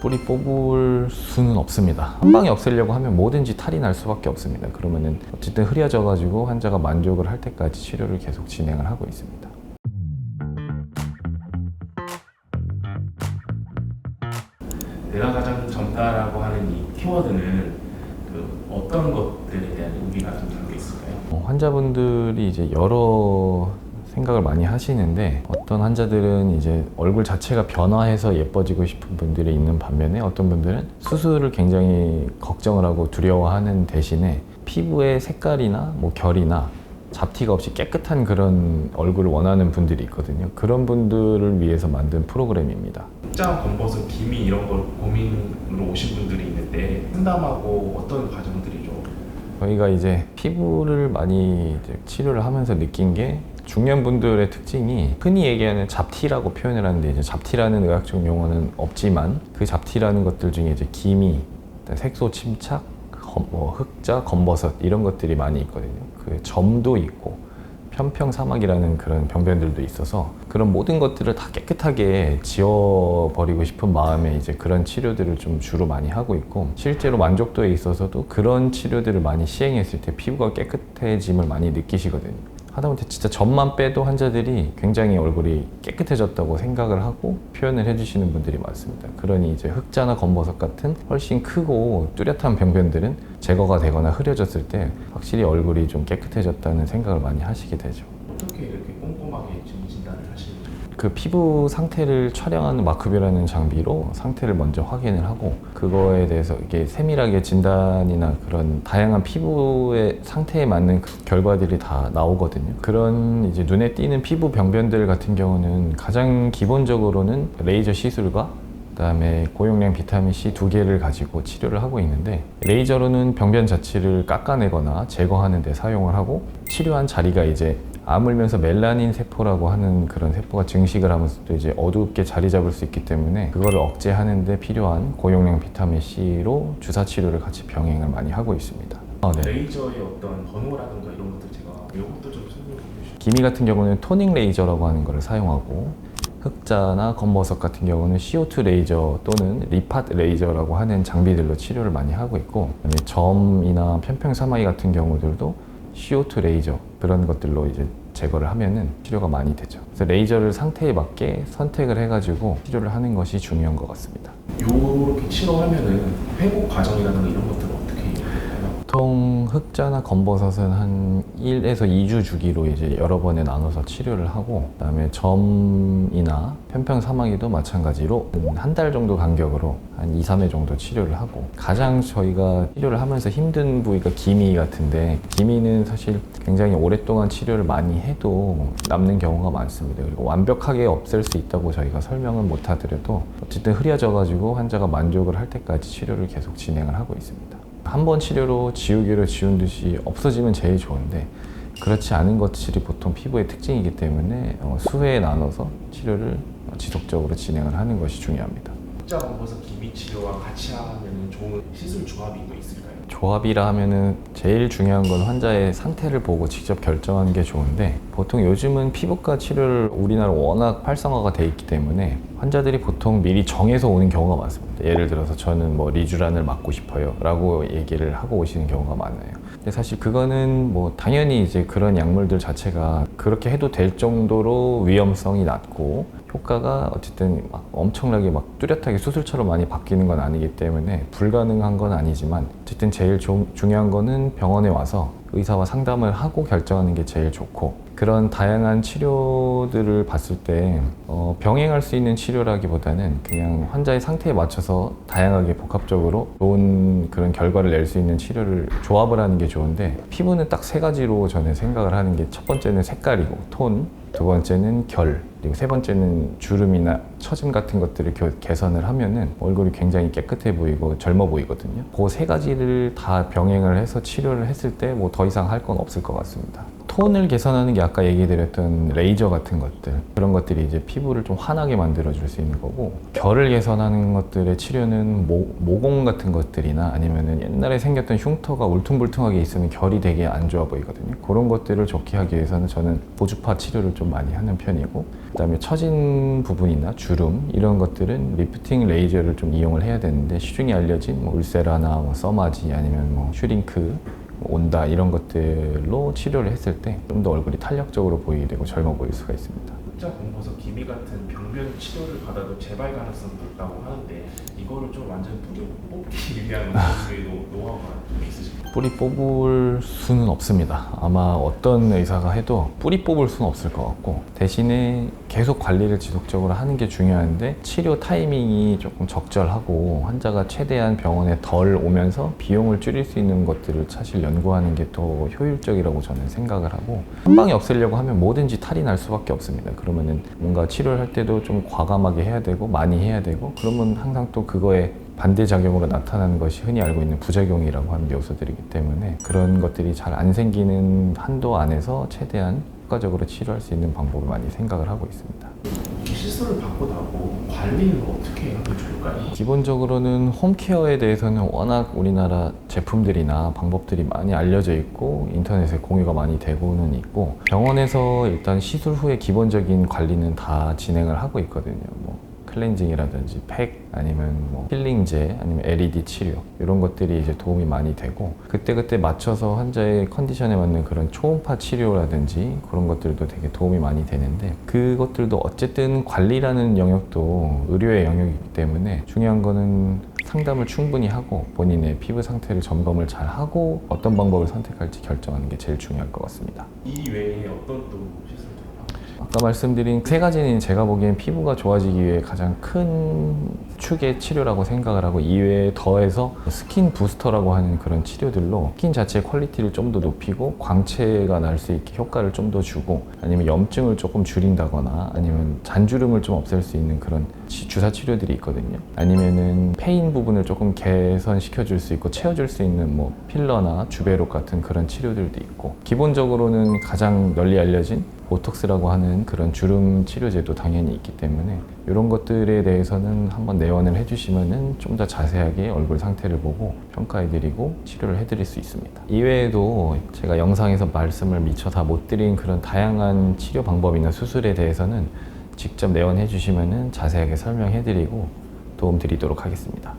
뿌리 뽑을 수는 없습니다. 한 방에 없애려고 하면 뭐든지 탈이 날 수밖에 없습니다. 그러면은 어쨌든 흐려져 가지고 환자가 만족을 할 때까지 치료를 계속 진행을 하고 있습니다. 내가 가장 젊다라고 하는 이 키워드는 어떤 것들에 대한 의미가 좀 담겨 있을까요? 환자분들이 이제 여러 생각을 많이 하시는데, 어떤 환자들은 이제 얼굴 자체가 변화해서 예뻐지고 싶은 분들이 있는 반면에, 어떤 분들은 수술을 굉장히 걱정을 하고 두려워하는 대신에 피부의 색깔이나 뭐 결이나 잡티가 없이 깨끗한 그런 얼굴을 원하는 분들이 있거든요. 그런 분들을 위해서 만든 프로그램입니다. 흑자, 검버섯, 기미 이런 걸 고민으로 오신 분들이 있는데 상담하고 어떤 과정들이죠? 저희가 이제 피부를 많이 이제 치료를 하면서 느낀 게, 중년분들의 특징이 흔히 얘기하는 잡티라고 표현을 하는데, 이제 잡티라는 의학적 용어는 없지만 그 잡티라는 것들 중에 이제 기미, 색소 침착, 흑자, 검버섯 이런 것들이 많이 있거든요. 그 점도 있고 편평사막이라는 그런 병변들도 있어서, 그런 모든 것들을 다 깨끗하게 지워버리고 싶은 마음에 이제 그런 치료들을 좀 주로 많이 하고 있고, 실제로 만족도에 있어서도 그런 치료들을 많이 시행했을 때 피부가 깨끗해짐을 많이 느끼시거든요. 하다못해 진짜 점만 빼도 환자들이 굉장히 얼굴이 깨끗해졌다고 생각을 하고 표현을 해주시는 분들이 많습니다. 그러니 이제 흑자나 검버섯 같은 훨씬 크고 뚜렷한 병변들은 제거가 되거나 흐려졌을 때 확실히 얼굴이 좀 깨끗해졌다는 생각을 많이 하시게 되죠. 어떻게 이렇게 꼼꼼하게 진단을 하시는지? 그 피부 상태를 촬영하는 마크뷰라는 장비로 상태를 먼저 확인을 하고, 그거에 대해서 이게 세밀하게 진단이나 그런 다양한 피부의 상태에 맞는 그 결과들이 다 나오거든요. 그런 이제 눈에 띄는 피부 병변들 같은 경우는 가장 기본적으로는 레이저 시술과 그다음에 고용량 비타민C 2개를 가지고 치료를 하고 있는데, 레이저로는 병변 자체를 깎아내거나 제거하는 데 사용을 하고, 치료한 자리가 이제 아물면서 멜라닌 세포라고 하는 그런 세포가 증식을 하면서 또 이제 어둡게 자리 잡을 수 있기 때문에, 그거를 억제하는 데 필요한 고용량 비타민C로 주사 치료를 같이 병행을 많이 하고 있습니다. 네. 레이저의 어떤 번호라든가 이런 것들 제가 이것도 좀 설명해 주시죠. 기미 같은 경우는 토닝 레이저라고 하는 거를 사용하고, 흑자나 검버섯 같은 경우는 CO2 레이저 또는 리팟 레이저라고 하는 장비들로 치료를 많이 하고 있고, 점이나 편평사마귀 같은 경우들도 CO2 레이저 그런 것들로 이제 제거를 하면은 치료가 많이 되죠. 그래서 레이저를 상태에 맞게 선택을 해가지고 치료를 하는 것이 중요한 것 같습니다. 이렇게 치료하면은 회복 과정이라든가 이런 것들은 어떻게 될까요? 보통 흑자나 검버섯은 한 1에서 2주 주기로 이제 여러 번에 나눠서 치료를 하고, 그다음에 점이나 편평사마귀도 마찬가지로 한 달 정도 간격으로 한 2, 3회 정도 치료를 하고, 가장 저희가 치료를 하면서 힘든 부위가 기미 같은데, 기미는 사실 굉장히 오랫동안 치료를 많이 해도 남는 경우가 많습니다. 그리고 완벽하게 없앨 수 있다고 저희가 설명은 못 하더라도 어쨌든 흐려져 가지고 환자가 만족을 할 때까지 치료를 계속 진행을 하고 있습니다. 한 번 치료로 지우개로 지운 듯이 없어지면 제일 좋은데, 그렇지 않은 것들이 보통 피부의 특징이기 때문에 수회에 나눠서 치료를 지속적으로 진행을 하는 것이 중요합니다. 흑자, 검버섯, 기미 치료와 같이 하면 좋은 시술 조합이 또 있을까요? 조합이라 하면은 제일 중요한 건 환자의 상태를 보고 직접 결정하는 게 좋은데, 보통 요즘은 피부과 치료를 우리나라 워낙 활성화가 돼 있기 때문에 환자들이 보통 미리 정해서 오는 경우가 많습니다. 예를 들어서 저는 뭐 리쥬란을 맞고 싶어요 라고 얘기를 하고 오시는 경우가 많아요. 근데 사실 그거는 뭐 당연히 이제 그런 약물들 자체가 그렇게 해도 될 정도로 위험성이 낮고, 효과가 어쨌든 막 엄청나게 막 뚜렷하게 수술처럼 많이 바뀌는 건 아니기 때문에 불가능한 건 아니지만, 어쨌든 제일 중요한 거는 병원에 와서 의사와 상담을 하고 결정하는 게 제일 좋고, 그런 다양한 치료들을 봤을 때 병행할 수 있는 치료라기보다는 그냥 환자의 상태에 맞춰서 다양하게 복합적으로 좋은 그런 결과를 낼 수 있는 치료를 조합을 하는 게 좋은데, 피부는 딱 세 가지로 저는 생각을 하는 게, 첫 번째는 색깔이고 톤, 두 번째는 결, 그리고 세 번째는 주름이나 처짐 같은 것들을 개선을 하면은 얼굴이 굉장히 깨끗해 보이고 젊어 보이거든요. 그 세 가지를 다 병행을 해서 치료를 했을 때 뭐 더 이상 할 건 없을 것 같습니다. 톤을 개선하는 게 아까 얘기드렸던 레이저 같은 것들, 그런 것들이 이제 피부를 좀 환하게 만들어줄 수 있는 거고, 결을 개선하는 것들의 치료는 모공 같은 것들이나 아니면은 옛날에 생겼던 흉터가 울퉁불퉁하게 있으면 결이 되게 안 좋아 보이거든요. 그런 것들을 좋게 하기 위해서는 저는 보주파 치료를 좀 많이 하는 편이고, 그다음에 처진 부분이나 주름 이런 것들은 리프팅 레이저를 좀 이용을 해야 되는데, 시중에 알려진 뭐 울세라나 뭐 써마지 아니면 뭐 슈링크, 온다 이런 것들로 치료를 했을 때 좀 더 얼굴이 탄력적으로 보이게 되고 젊어 보일 수가 있습니다. 흑자 공버섯 기미 같은 병변 치료를 받아도 재발 가능성이 높다고 하는데 이거를 좀 완전 뿌리 뽑기 위한 노하우가 좀 있으실까요? 뿌리 뽑을 수는 없습니다. 아마 어떤 의사가 해도 뿌리 뽑을 수는 없을 것 같고, 대신에 계속 관리를 지속적으로 하는 게 중요한데, 치료 타이밍이 조금 적절하고 환자가 최대한 병원에 덜 오면서 비용을 줄일 수 있는 것들을 사실 연구하는 게 더 효율적이라고 저는 생각을 하고, 한 방에 없애려고 하면 뭐든지 탈이 날 수밖에 없습니다. 그러면은 뭔가 치료를 할 때도 좀 과감하게 해야 되고 많이 해야 되고, 그러면 항상 또 그거에 반대작용으로 나타나는 것이 흔히 알고 있는 부작용이라고 하는 요소들이기 때문에, 그런 것들이 잘 안 생기는 한도 안에서 최대한 효과적으로 치료할 수 있는 방법을 많이 생각을 하고 있습니다. 시술을 받고 나고 관리는 어떻게 하면 좋을까요? 기본적으로는 홈케어에 대해서는 워낙 우리나라 제품들이나 방법들이 많이 알려져 있고 인터넷에 공유가 많이 되고는 있고, 병원에서 일단 시술 후에 기본적인 관리는 다 진행을 하고 있거든요. 뭐 클렌징이라든지 팩, 아니면 뭐 힐링제, 아니면 LED 치료, 이런 것들이 이제 도움이 많이 되고, 그때그때 맞춰서 환자의 컨디션에 맞는 그런 초음파 치료라든지 그런 것들도 되게 도움이 많이 되는데, 그것들도 어쨌든 관리라는 영역도 의료의 영역이기 때문에 중요한 거는 상담을 충분히 하고 본인의 피부 상태를 점검을 잘 하고 어떤 방법을 선택할지 결정하는 게 제일 중요할 것 같습니다. 이 외에 어떤 또 시술들을 하고 계실까요? 아까 말씀드린 세 가지는 제가 보기엔 피부가 좋아지기 위해 가장 큰 축의 치료라고 생각을 하고, 이외에 더해서 스킨 부스터라고 하는 그런 치료들로 스킨 자체의 퀄리티를 좀 더 높이고 광채가 날 수 있게 효과를 좀 더 주고, 아니면 염증을 조금 줄인다거나 아니면 잔주름을 좀 없앨 수 있는 그런 주사 치료들이 있거든요. 아니면은 페인 부분을 조금 개선시켜 줄 수 있고 채워줄 수 있는 뭐 필러나 주베록 같은 그런 치료들도 있고, 기본적으로는 가장 널리 알려진 보톡스라고 하는 그런 주름 치료제도 당연히 있기 때문에, 이런 것들에 대해서는 한번 내원을 해주시면은 좀 더 자세하게 얼굴 상태를 보고 평가해드리고 치료를 해드릴 수 있습니다. 이외에도 제가 영상에서 말씀을 미처 다 못 드린 그런 다양한 치료 방법이나 수술에 대해서는 직접 내원해 주시면은 자세하게 설명해드리고 도움 드리도록 하겠습니다.